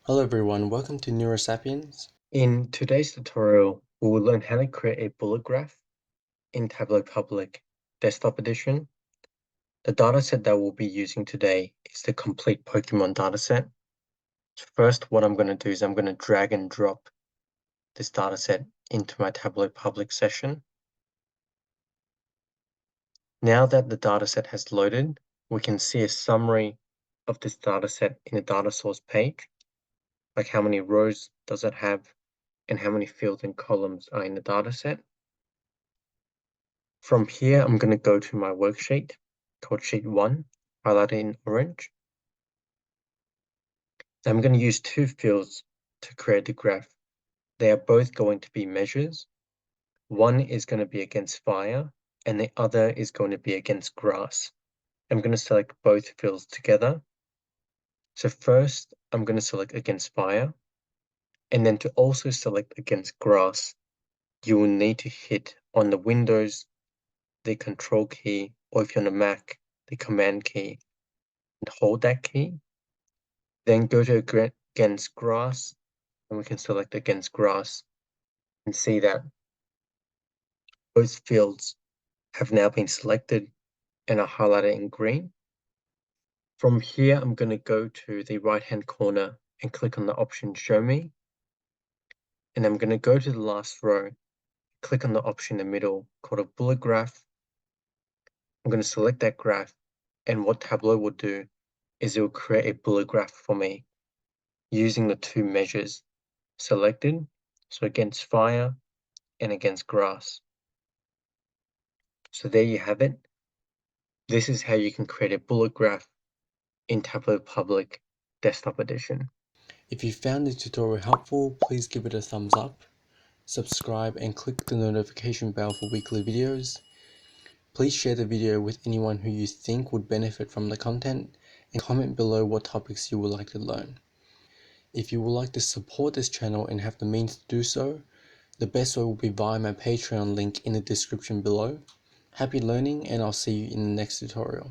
Hello everyone, welcome to Neurosapiens. In today's tutorial, we will learn how to create a bullet graph in Tableau Public Desktop Edition. The dataset that we'll be using today is the Complete Pokemon dataset. First, what I'm going to do is I'm going to drag and drop this dataset into my Tableau Public session. Now that the dataset has loaded, we can see a summary of this dataset in the data source page, like how many rows does it have and how many fields and columns are in the dataset. From here, I'm going to go to my worksheet called Sheet 1, highlighted in orange. I'm going to use two fields to create the graph. They are both going to be measures. One is going to be against fire, and the other is going to be against grass. I'm going to select both fields together. So first, I'm going to select against fire, and then to also select against grass, you will need to hit on the Windows, the Control key, or if you're on a Mac, the Command key, and hold that key. Then go to against grass, and we can select against grass and see that both fields have now been selected and are highlighted in green. From here, I'm going to go to the right-hand corner and click on the option Show Me. And I'm going to go to the last row, click on the option in the middle called a bullet graph. I'm going to select that graph, and what Tableau will do is it will create a bullet graph for me using the two measures selected, so against fire and against grass. So there you have it. This is how you can create a bullet graph in Tableau Public Desktop Edition. If you found this tutorial helpful, please give it a thumbs up, subscribe and click the notification bell for weekly videos. Please share the video with anyone who you think would benefit from the content and comment below what topics you would like to learn. If you would like to support this channel and have the means to do so, the best way will be via my Patreon link in the description below. Happy learning, and I'll see you in the next tutorial.